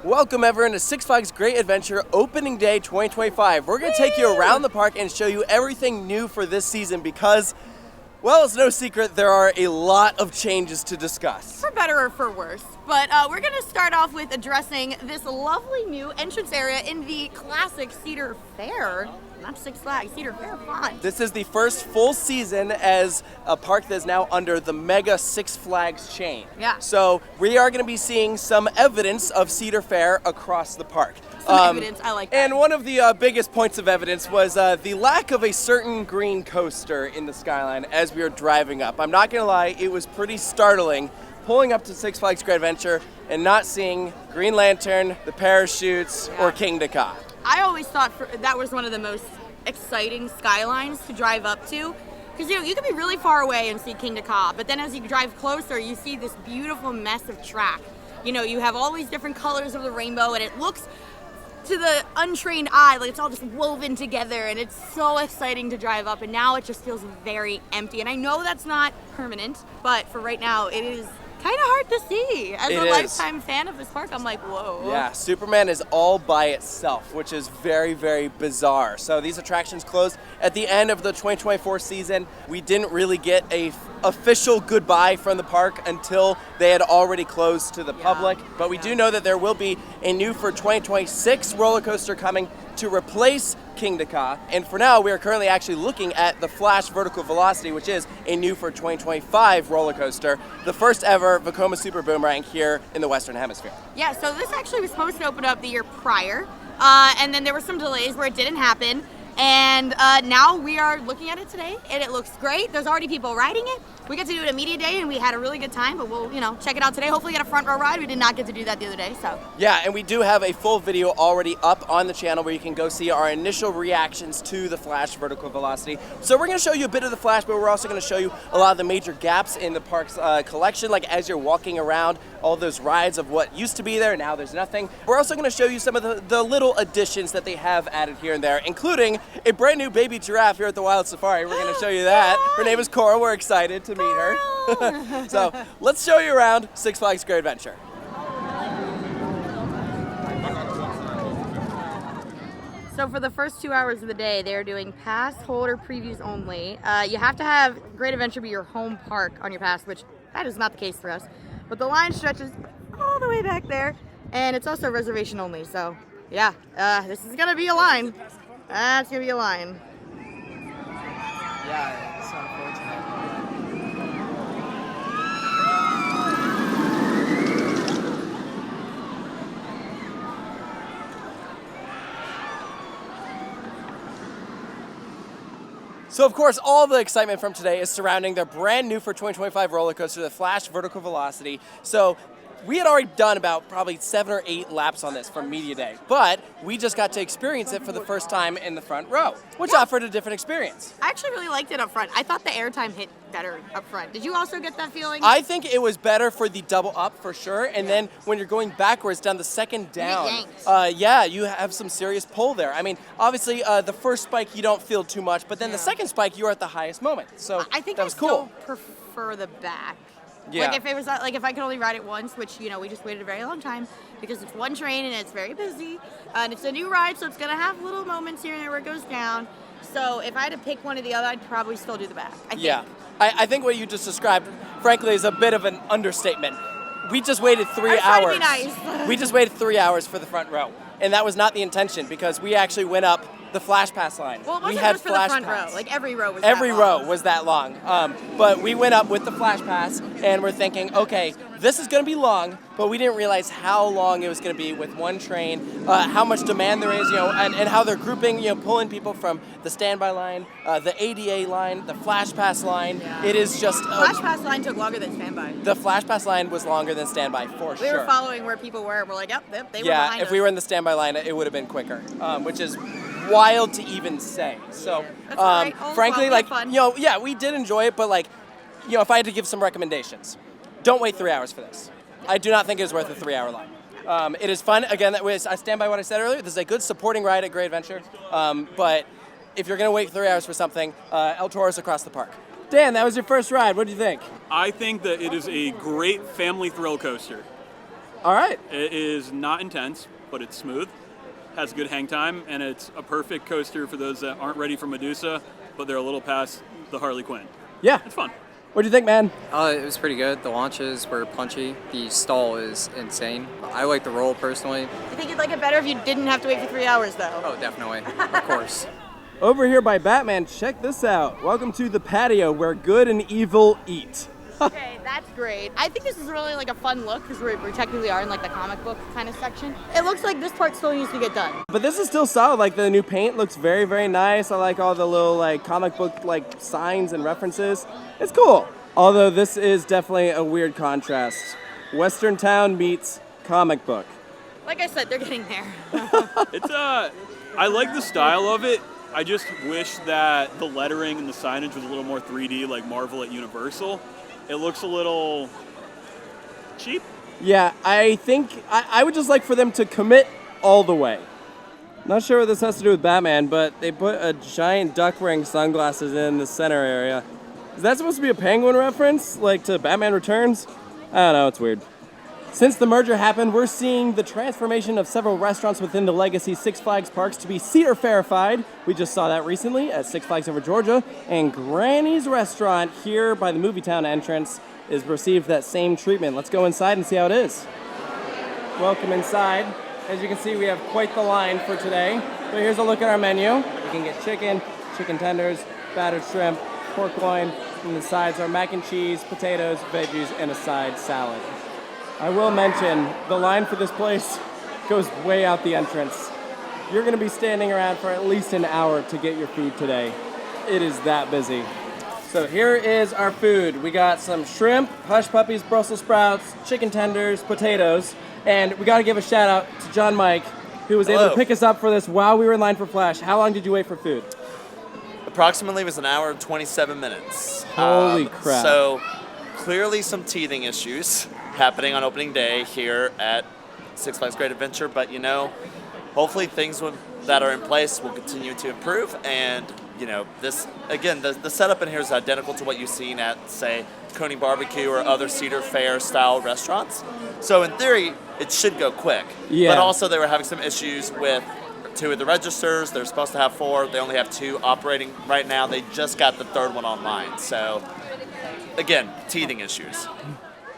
Welcome everyone to Six Flags Great Adventure Opening Day 2025. We're going to take you around the park and show you everything new for this season because, well, it's no secret there are a lot of changes to discuss. For better or for worse. But we're going to start off with addressing this lovely new entrance area in the classic Cedar Fair. Not Six Flags, Cedar Fair font. This is the first full season as a park that is now under the mega Six Flags chain. Yeah. So we are going to be seeing some evidence of Cedar Fair across the park. Evidence, I like that. And one of the biggest points of evidence was the lack of a certain green coaster in the skyline as we were driving up. I'm not going to lie, it was pretty startling pulling up to Six Flags Great Adventure and not seeing Green Lantern, the parachutes, or King Ka. I always thought that was one of the most exciting skylines to drive up to. Because, you can be really far away and see King Ka, but then as you drive closer, you see this beautiful mess of track. You have all these different colors of the rainbow, and it looks, to the untrained eye, like it's all just woven together, and it's so exciting to drive up, and now it just feels very empty. And I know that's not permanent, but for right now, it is kind of hard to see. As a lifetime fan of this park, I'm like, whoa. Yeah, Superman is all by itself, which is very, very bizarre. So these attractions closed at the end of the 2024 season. We didn't really get a official goodbye from the park until they had already closed to the public. But we do know that there will be a new for 2026 roller coaster coming to replace King Ka. And for now, we are currently actually looking at the Flash Vertical Velocity, which is a new for 2025 roller coaster, the first ever Vekoma Super Boomerang here in the Western Hemisphere. Yeah, so this actually was supposed to open up the year prior, and then there were some delays where it didn't happen. And now we are looking at it today, and it looks great. There's already people riding it. We get to do it at Media Day, and we had a really good time, but we'll, check it out today. Hopefully get a front row ride. We did not get to do that the other day, so. Yeah, and we do have a full video already up on the channel where you can go see our initial reactions to the Flash Vertical Velocity. So we're going to show you a bit of the Flash, but we're also going to show you a lot of the major gaps in the park's collection, like as you're walking around, all those rides of what used to be there, now there's nothing. We're also going to show you some of the little additions that they have added here and there, including a brand new baby giraffe here at the Wild Safari. We're going to show you that. Her name is Cora. We're excited to meet her. So let's show you around Six Flags Great Adventure. So for the first 2 hours of the day, they're doing pass holder previews only. You have to have Great Adventure be your home park on your pass, which that is not the case for us. But the line stretches all the way back there, and it's also reservation only. So yeah, this is gonna be a line. That's gonna be a line. Yeah, it's unfortunate. So of course, all the excitement from today is surrounding their brand new for 2025 roller coaster, the Flash Vertical Velocity. So we had already done about probably 7 or 8 laps on this from Media Day, but we just got to experience it for the first time in the front row, which offered a different experience. I actually really liked it up front. I thought the airtime hit better up front. Did you also get that feeling? I think it was better for the double up for sure, and then when you're going backwards down the second down, you have some serious pull there. I mean, obviously the first spike you don't feel too much, but then the second spike you're at the highest moment. So I think that was cool. Still prefer the back. Yeah. Like if it was if I could only ride it once, which we just waited a very long time because it's one train and it's very busy, and it's a new ride, so it's gonna have little moments here and there where it goes down. So if I had to pick one or the other, I'd probably still do the back. I think what you just described, frankly, is a bit of an understatement. We just waited 3 hours. I was trying to be nice. We just waited 3 hours for the front row, and that was not the intention because we actually went up the Flash Pass line. Well, it wasn't we had just for the front row. Like every row was every that long. row was that long. But we went up with the Flash Pass, and we're thinking, okay, this is going to be long, but we didn't realize how long it was going to be with one train, how much demand there is, and how they're grouping, pulling people from the standby line, the ADA line, the Flash Pass line. Yeah. It is just... Flash Pass line took longer than standby. The Flash Pass line was longer than standby, for sure. We were following where people were. We're like, yep, they were behind us. Yeah, if we were in the standby line, it would have been quicker, which is wild to even say. So, frankly, we did enjoy it, but if I had to give some recommendations, don't wait 3 hours for this. I do not think it is worth a 3 hour line. It is fun. Again, I stand by what I said earlier. This is a good supporting ride at Great Adventure, but if you're going to wait 3 hours for something, El Toro's across the park. Dan, that was your first ride. What do you think? I think that it is a great family thrill coaster. All right. It is not intense, but it's smooth, has good hang time, and it's a perfect coaster for those that aren't ready for Medusa, but they're a little past the Harley Quinn. Yeah. It's fun. What do you think, man? It was pretty good. The launches were punchy. The stall is insane. I like the roll personally. I think you'd like it better if you didn't have to wait for 3 hours, though. Oh, definitely. Of course. Over here by Batman, check this out. Welcome to the patio where good and evil eat. Okay, that's great. I think this is really like a fun look because we technically are in like the comic book kind of section. It looks like this part still needs to get done. But this is still solid. Like the new paint looks very, very nice. I like all the little like comic book like signs and references. It's cool. Although this is definitely a weird contrast. Western town meets comic book. Like I said, they're getting there. I like the style of it. I just wish that the lettering and the signage was a little more 3D like Marvel at Universal. It looks a little cheap. Yeah, I think I would just like for them to commit all the way. Not sure what this has to do with Batman, but they put a giant duck wearing sunglasses in the center area. Is that supposed to be a Penguin reference, like to Batman Returns? I don't know, it's weird. Since the merger happened, we're seeing the transformation of several restaurants within the legacy Six Flags parks to be Cedar Fairified. We just saw that recently at Six Flags Over Georgia. And Granny's Restaurant here by the Movietown entrance is received that same treatment. Let's go inside and see how it is. Welcome inside. As you can see, we have quite the line for today. So here's a look at our menu. You can get chicken, chicken tenders, battered shrimp, pork loin, and the sides are mac and cheese, potatoes, veggies, and a side salad. I will mention, the line for this place goes way out the entrance. You're gonna be standing around for at least an hour to get your food today. It is that busy. So here is our food. We got some shrimp, hush puppies, Brussels sprouts, chicken tenders, potatoes, and we gotta give a shout out to John Mike, who was able to pick us up for this while we were in line for Flash. How long did you wait for food? Approximately was an hour and 27 minutes. Holy crap. So clearly some teething issues happening on opening day here at Six Flags Great Adventure, but hopefully things that are in place will continue to improve, and this again, the setup in here is identical to what you've seen at, say, Coney Barbecue or other Cedar Fair style restaurants. So in theory, it should go quick. Yeah. But also they were having some issues with 2 of the registers. They're supposed to have 4. They only have 2 operating right now. They just got the 3rd one online. So again, teething issues.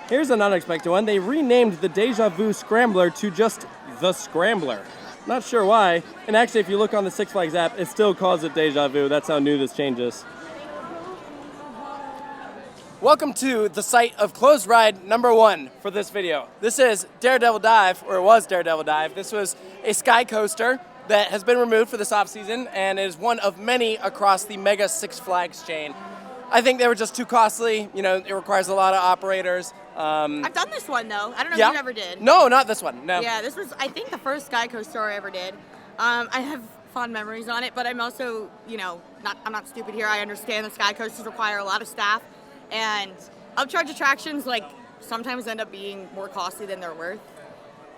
Here's an unexpected one. They renamed the Deja Vu Scrambler to just the Scrambler. Not sure why. And actually, if you look on the Six Flags app, it still calls it Deja Vu. That's how new this change is. Welcome to the site of closed ride number 1 for this video. This is Daredevil Dive, or it was Daredevil Dive. This was a sky coaster that has been removed for this off-season and is one of many across the mega Six Flags chain. I think they were just too costly. It requires a lot of operators. I've done this one, though. I don't know Yeah. if you ever did. No, not this one. No. Yeah, this was, I think, the first sky coaster I ever did. I have fond memories on it, but I'm also, I'm not stupid here. I understand that sky coasters require a lot of staff, and upcharge attractions, sometimes end up being more costly than they're worth.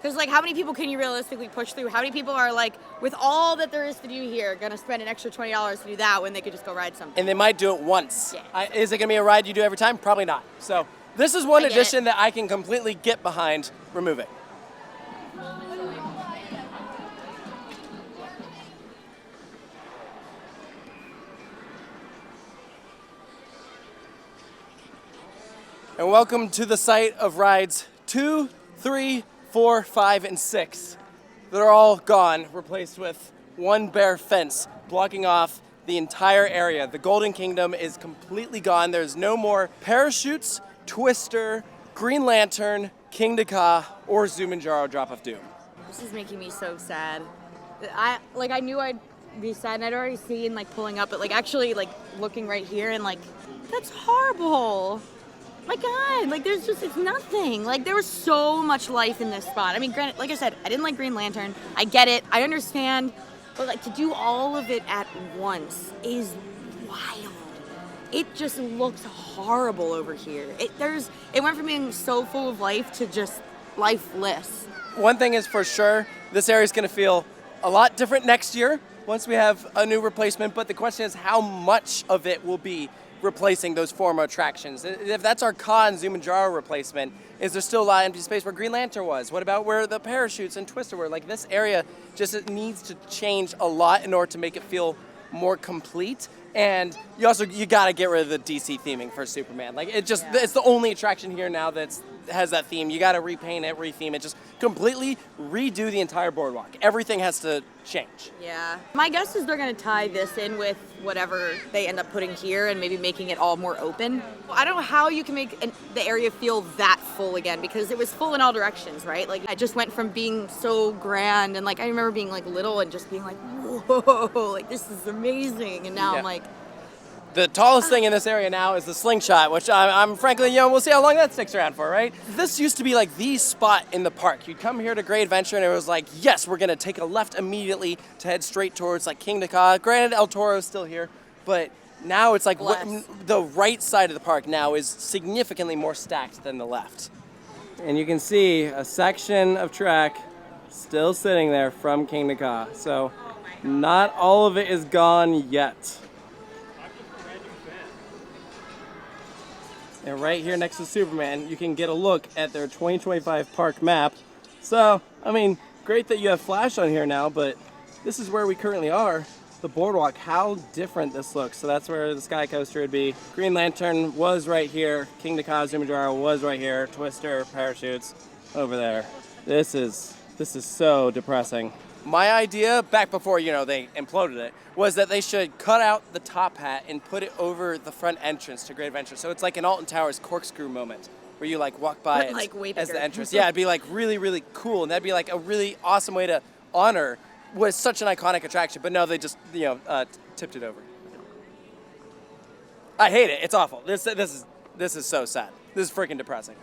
Because, how many people can you realistically push through? How many people are, with all that there is to do here, going to spend an extra $20 to do that when they could just go ride something? And they might do it once. Yeah. Is it going to be a ride you do every time? Probably not. So this is one addition that I can completely get behind removing. And welcome to the site of rides 2, 3, 4, 5, and 6. They're all gone, replaced with one bare fence blocking off the entire area. The Golden Kingdom is completely gone. There's no more parachutes, Twister, Green Lantern, King Ka, or Zumanjaro Drop of Doom. This is making me so sad. I knew I'd be sad, and I'd already seen, pulling up, but, actually, looking right here, and, that's horrible. My God, it's nothing. There was so much life in this spot. I mean, granted, like I said, I didn't like Green Lantern. I get it. I understand. But, to do all of it at once is wild. It just looks horrible over here. It went from being so full of life to just lifeless. One thing is for sure, this area is going to feel a lot different next year once we have a new replacement. But the question is how much of it will be replacing those former attractions. If that's our Ka and Zumanjaro replacement, is there still a lot of empty space where Green Lantern was? What about where the parachutes and Twister were? Like, this area just it needs to change a lot in order to make it feel more complete. And you got to get rid of the DC theming for Superman. Like, it's the only attraction here now that has that theme. You got to repaint it, retheme it, just completely redo the entire boardwalk. Everything has to change. Yeah. My guess is they're going to tie this in with whatever they end up putting here and maybe making it all more open. I don't know how you can make the area feel that full again, because it was full in all directions, right? Like, I just went from being so grand, and like I remember being like little and just being like, whoa, like this is amazing. And now I'm like, the tallest thing in this area now is the slingshot, which I'm frankly, we'll see how long that sticks around for, right? This used to be like the spot in the park. You'd come here to Great Adventure and it was like, yes, we're gonna take a left immediately to head straight towards like King Ka. Granted, El Toro is still here, but now it's like the right side of the park now is significantly more stacked than the left. And you can see a section of track still sitting there from King Ka. So not all of it is gone yet. And right here next to Superman, you can get a look at their 2025 park map. So, I mean, great that you have Flash on here now, but this is where we currently are. The boardwalk, how different this looks. So that's where the Sky Coaster would be. Green Lantern was right here. King Ka, Zumanjaro was right here. Twister, parachutes, over there. This is so depressing. My idea, back before, they imploded it, was that they should cut out the top hat and put it over the front entrance to Great Adventure. So it's like an Alton Towers corkscrew moment where you like walk by like, it as the entrance. Yeah, it'd be like really, really cool. And that'd be like a really awesome way to honor what is such an iconic attraction. But no, they just, tipped it over. I hate it. It's awful. This is so sad. This is freaking depressing.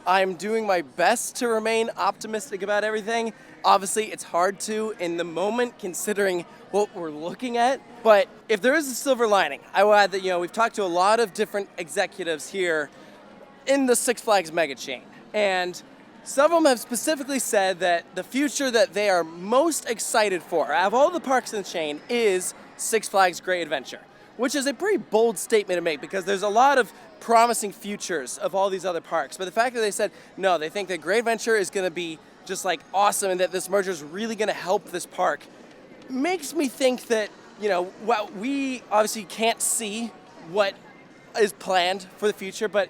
I'm doing my best to remain optimistic about everything. Obviously, it's hard to in the moment considering what we're looking at. But if there is a silver lining, I will add that, we've talked to a lot of different executives here in the Six Flags mega chain. And some of them have specifically said that the future that they are most excited for, out of all the parks in the chain, is Six Flags Great Adventure, which is a pretty bold statement to make because there's a lot of promising futures of all these other parks. But the fact that they said, no, they think that Great Adventure is going to be just like awesome and that this merger is really going to help this park makes me think that, while we obviously can't see what is planned for the future, but,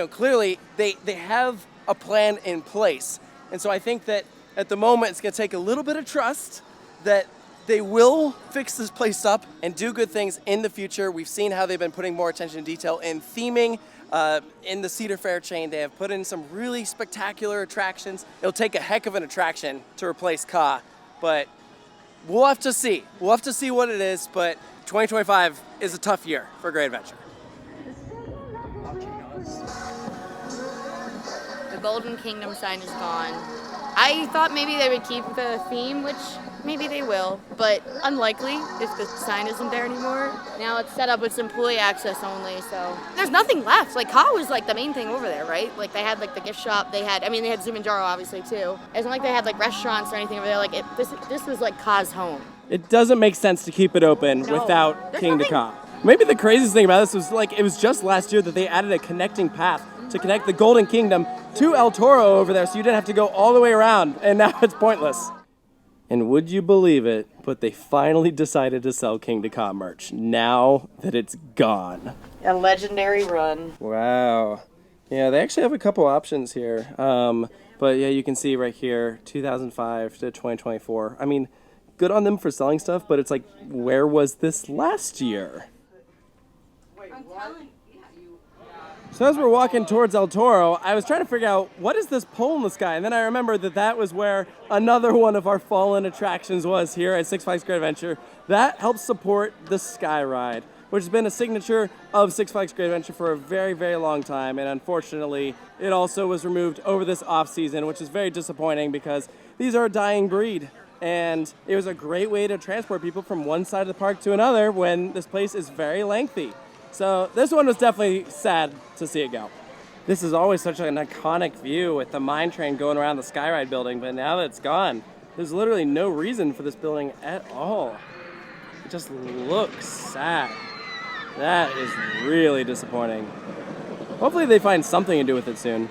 clearly they have a plan in place. And so I think that at the moment it's going to take a little bit of trust that they will fix this place up and do good things in the future. We've seen how they've been putting more attention to detail in theming. In the Cedar Fair chain, they have put in some really spectacular attractions. It'll take a heck of an attraction to replace Ka, but we'll have to see. We'll have to see what it is, but 2025 is a tough year for Great Adventure. The Golden Kingdom sign is gone. I thought maybe they would keep the theme, which maybe they will, but unlikely if the sign isn't there anymore. Now it's set up with employee access only, so there's nothing left. Like, Ka was like the main thing over there, right? Like, they had like the gift shop, they had Zumanjaro obviously too. It's not like they had like restaurants or anything over there. Like, this was like Ka's home. It doesn't make sense to keep it open without King Ka. Maybe the craziest thing about this was like, it was just last year that they added a connecting path to connect the Golden Kingdom to El Toro over there, so you didn't have to go all the way around, and now it's pointless. And would you believe it, but they finally decided to sell King Ka merch, now that it's gone. A legendary run. Wow. Yeah, they actually have a couple options here. But yeah, you can see right here, 2005 to 2024. I mean, good on them for selling stuff, but it's like, where was this last year? So as we're walking towards El Toro, I was trying to figure out, what is this pole in the sky? And then I remembered that was where another one of our fallen attractions was here at Six Flags Great Adventure. That helps support the Sky Ride, which has been a signature of Six Flags Great Adventure for a very, very long time. And unfortunately, it also was removed over this off-season, which is very disappointing because these are a dying breed. And it was a great way to transport people from one side of the park to another when this place is very lengthy. So this one was definitely sad to see it go. This is always such an iconic view with the mine train going around the Skyride building, but now that it's gone, there's literally no reason for this building at all. It just looks sad. That is really disappointing. Hopefully they find something to do with it soon.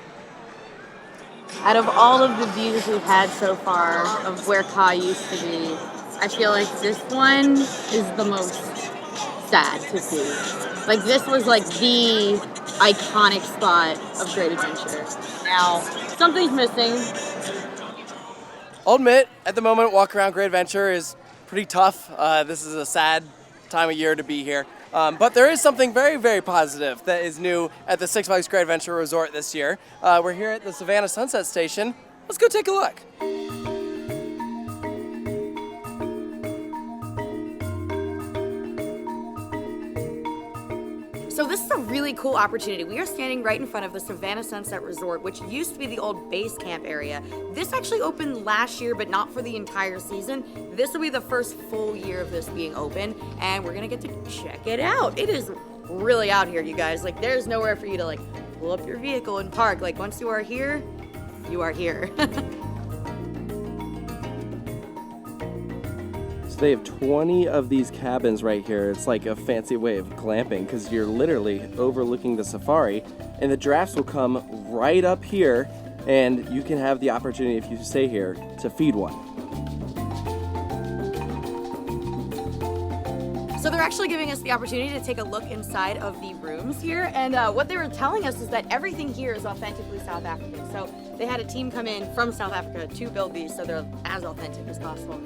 Out of all of the views we've had so far of where Ka used to be, I feel like this one is the most sad to see. Like, this was like the iconic spot of Great Adventure. Now, something's missing. I'll admit, at the moment, walk around Great Adventure is pretty tough. This is a sad time of year to be here. But there is something very, very positive that is new at the Six Flags Great Adventure Resort this year. We're here at the Savannah Sunset Station. Let's go take a look. So this is a really cool opportunity. We are standing right in front of the Savannah Sunset Resort, which used to be the old base camp area. This actually opened last year, but not for the entire season. This will be the first full year of this being open, and we're gonna get to check it out. It is really out here, you guys. Like, there's nowhere for you to like pull up your vehicle and park. Like, once you are here, you are here. They have 20 of these cabins right here. It's like a fancy way of glamping because you're literally overlooking the safari, and the giraffes will come right up here, and you can have the opportunity, if you stay here, to feed one. So they're actually giving us the opportunity to take a look inside of the rooms here, and what they were telling us is that everything here is authentically South African. So they had a team come in from South Africa to build these so they're as authentic as possible.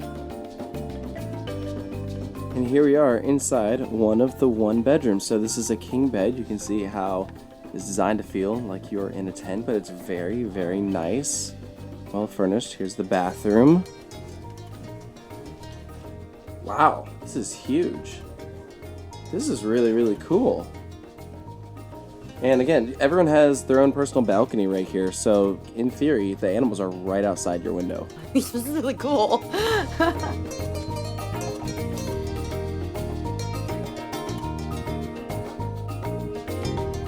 And here we are inside one of the one bedrooms. So this is a king bed. You can see how it's designed to feel like you're in a tent, but it's very, very nice. Well furnished. Here's the bathroom. Wow, this is huge. This is really, really cool. And again, everyone has their own personal balcony right here. So in theory, the animals are right outside your window. This is really cool.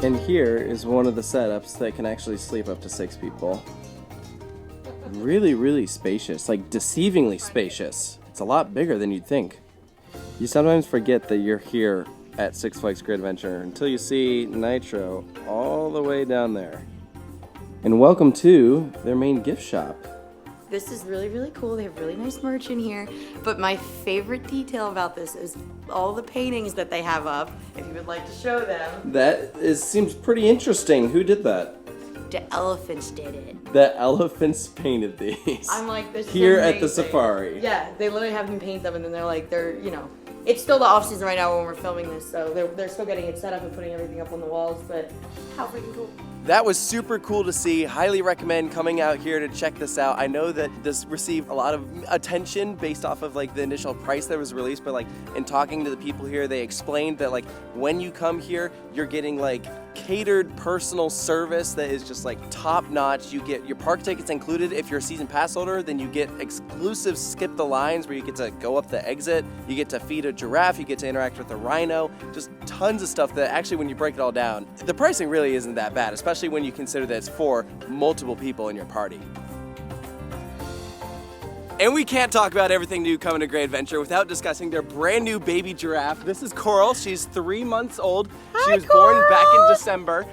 And here is one of the setups that can actually sleep up to 6 people. Really, really spacious, like deceivingly spacious. It's a lot bigger than you'd think. You sometimes forget that you're here at Six Flags Great Adventure until you see Nitro all the way down there. And welcome to their main gift shop. This is really, really cool. They have really nice merch in here. But my favorite detail about this is all the paintings that they have up, if you would like to show them. Seems pretty interesting. Who did that? The elephants did it. The elephants painted these. I'm like, this is here amazing. at the safari. Yeah, they literally have them paint them, and then they're, you know, it's still the off season right now when we're filming this, so they're still getting it set up and putting everything up on the walls, but how freaking cool. That was super cool to see. Highly recommend coming out here to check this out. I know that this received a lot of attention based off of like the initial price that was released, but like in talking to the people here, they explained that like when you come here, you're getting like catered personal service that is just like top notch. You get your park tickets included. If you're a season pass holder, then you get exclusive skip the lines where you get to go up the exit. You get to feed a giraffe. You get to interact with a rhino. Just tons of stuff that actually, when you break it all down, the pricing really isn't that bad, especially when you consider that it's for multiple people in your party. And we can't talk about everything new coming to Great Adventure without discussing their brand new baby giraffe. This is Coral. She's 3 months old. She was born back in December.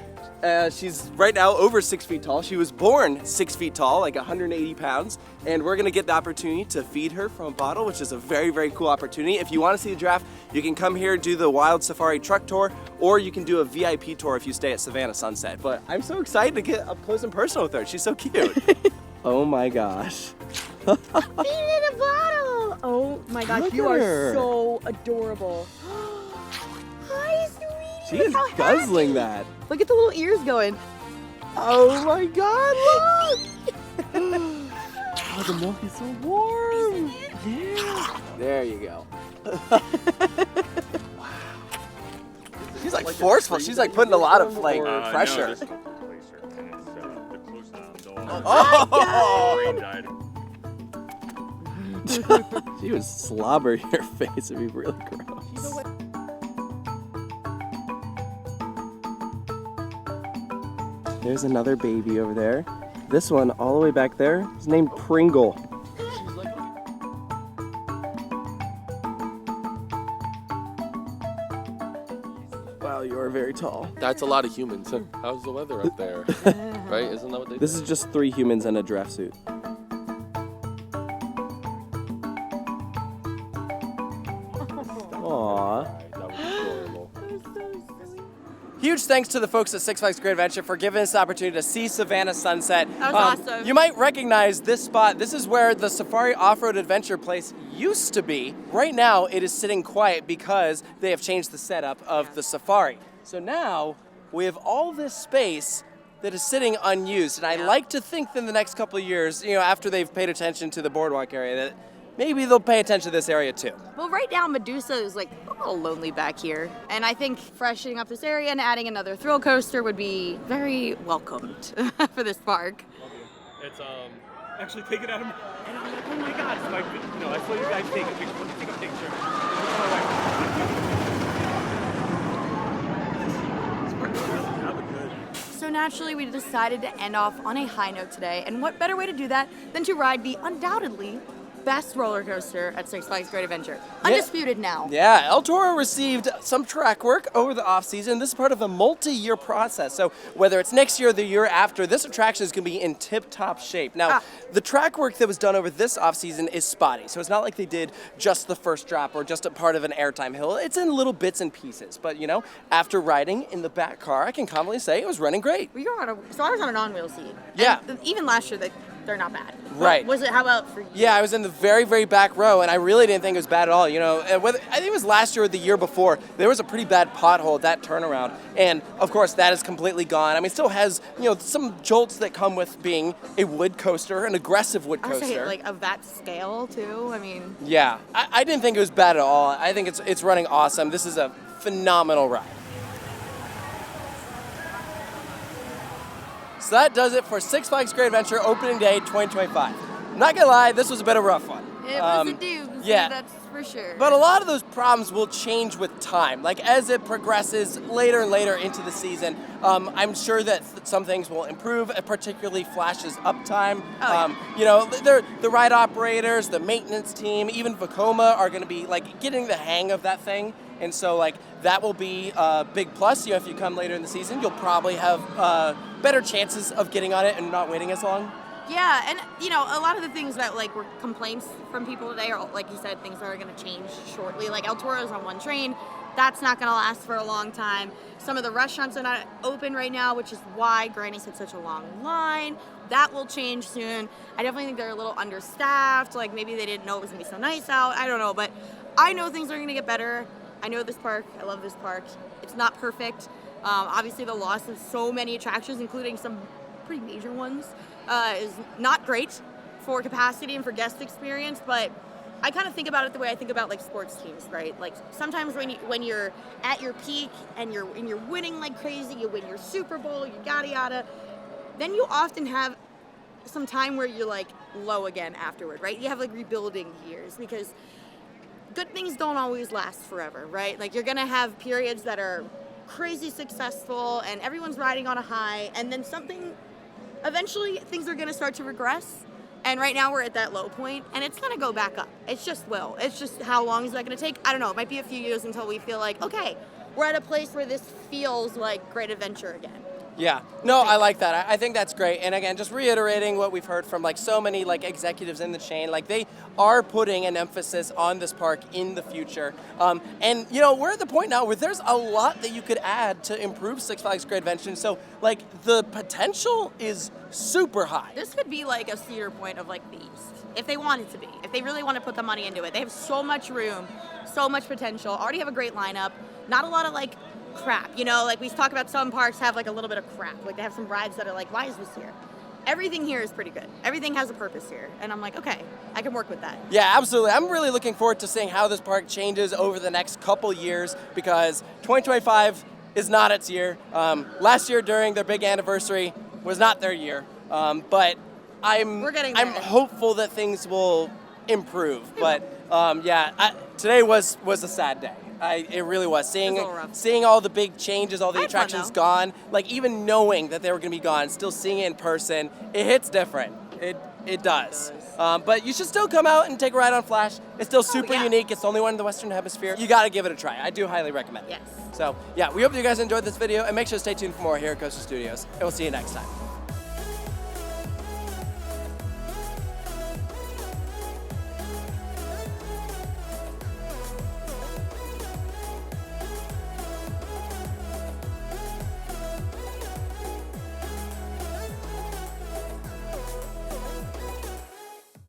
She's right now over 6 feet tall. She was born 6 feet tall, like 180 pounds. And we're gonna get the opportunity to feed her from a bottle, which is a very, very cool opportunity. If you wanna see the giraffe, you can come here, do the Wild Safari truck tour, or you can do a VIP tour if you stay at Savannah Sunset. But I'm so excited to get up close and personal with her. She's so cute. Oh my gosh. Feed in a bottle! Oh my gosh, you are so adorable. Hi, sweetie. She is guzzling that. Look at the little ears going. Oh my god, look! Oh, the milk is so warm. Yeah. There you go. Wow. She's like forceful. She's like putting a lot of like pressure. Oh! She would slobber your face. It'd be really gross. There's another baby over there. This one all the way back there is named Pringle. Wow, you are very tall. That's a lot of humans. How's the weather up there? Right? Isn't that what they do? This is just 3 humans in a giraffe suit. Aww. That was adorable. Huge thanks to the folks at Six Flags Great Adventure for giving us the opportunity to see Savannah Sunset. That was awesome. You might recognize this spot. This is where the Safari Off-Road Adventure place used to be. Right now, it is sitting quiet because they have changed the setup of the Safari. So now, we have all this space that is sitting unused. And I like to think that in the next couple of years, after they've paid attention to the boardwalk area, that maybe they'll pay attention to this area too. Well, right now Medusa is like a little lonely back here, and I think freshening up this area and adding another thrill coaster would be very welcomed for this park. It's actually take it out of my. And I'm like, oh my god! So I saw you guys take a picture. So naturally, we decided to end off on a high note today, and what better way to do that than to ride the undoubtedly best roller coaster at Six Flags Great Adventure. Undisputed now. Yeah, El Toro received some track work over the off-season. This is part of a multi-year process. So whether it's next year or the year after, this attraction is going to be in tip-top shape. Now, the track work that was done over this off-season is spotty. So it's not like they did just the first drop or just a part of an airtime hill. It's in little bits and pieces. But, after riding in the back car, I can confidently say it was running great. So I was on an on-wheel seat. Yeah. And even last year, they're not bad. Right. How about for you? Yeah, I was in the very, very back row, and I really didn't think it was bad at all. I think it was last year or the year before, there was a pretty bad pothole at that turnaround, and of course that is completely gone. I mean, it still has, some jolts that come with being a wood coaster, an aggressive wood coaster. I say, like, of that scale, too, I mean. Yeah, I didn't think it was bad at all. I think it's running awesome. This is a phenomenal ride. So that does it for Six Flags Great Adventure Opening Day 2025. Not gonna lie, this was a bit of a rough one. It was a doozy, yeah. That's for sure. But a lot of those problems will change with time. Like as it progresses later and later into the season, I'm sure that some things will improve, particularly Flash's uptime. The ride operators, the maintenance team, even Vekoma are gonna be getting the hang of that thing. And so that will be a big plus. If you come later in the season, you'll probably have better chances of getting on it and not waiting as long. Yeah, and a lot of the things that were complaints from people today are, like you said, things that are going to change shortly. Like El Toro's on one train, that's not going to last for a long time. Some of the restaurants are not open right now, which is why Granny's had such a long line. That will change soon. I definitely think they're a little understaffed. Maybe they didn't know it was going to be so nice out. I don't know, but I know things are going to get better. I know this park. I love this park. It's not perfect. Obviously, the loss of so many attractions, including some pretty major ones, is not great for capacity and for guest experience. But I kind of think about it the way I think about sports teams, right? Sometimes when you're at your peak and you're winning like crazy, you win your Super Bowl, you yada yada. Then you often have some time where you're low again afterward, right? You have rebuilding years because good things don't always last forever, right? You're gonna have periods that are crazy successful and everyone's riding on a high, and then eventually things are gonna start to regress. And right now we're at that low point, and it's gonna go back up. It's just how long is that gonna take? I don't know. It might be a few years until we feel okay, we're at a place where this feels like Great Adventure again. Yeah, no, I like that. I think that's great. And again, just reiterating what we've heard from so many executives in the chain, they are putting an emphasis on this park in the future. And we're at the point now where there's a lot that you could add to improve Six Flags Great Adventure. So the potential is super high. This could be a Cedar Point of the East, if they wanted to be. If they really want to put the money into it, they have so much room, so much potential. Already have a great lineup. Not a lot of crap, we talk about some parks have a little bit of crap. They have some rides that are why is this here? Everything here is pretty good. Everything has a purpose here. And I'm okay, I can work with that. Yeah, absolutely. I'm really looking forward to seeing how this park changes over the next couple years because 2025 is not its year. Last year during their big anniversary was not their year. But I'm hopeful that things will improve. But today was a sad day. It really was. a little rough. Seeing all the big changes, all the I had fun, attractions though. gone, like even knowing that they were going to be gone, still seeing it in person, it hits different. It does. But you should still come out and take a ride on Flash. It's still super yeah. unique. It's the only one in the Western Hemisphere. You got to give it a try. I do highly recommend it. Yes. So, yeah, we hope you guys enjoyed this video, and make sure to stay tuned for more here at Coaster Studios, and we'll see you next time.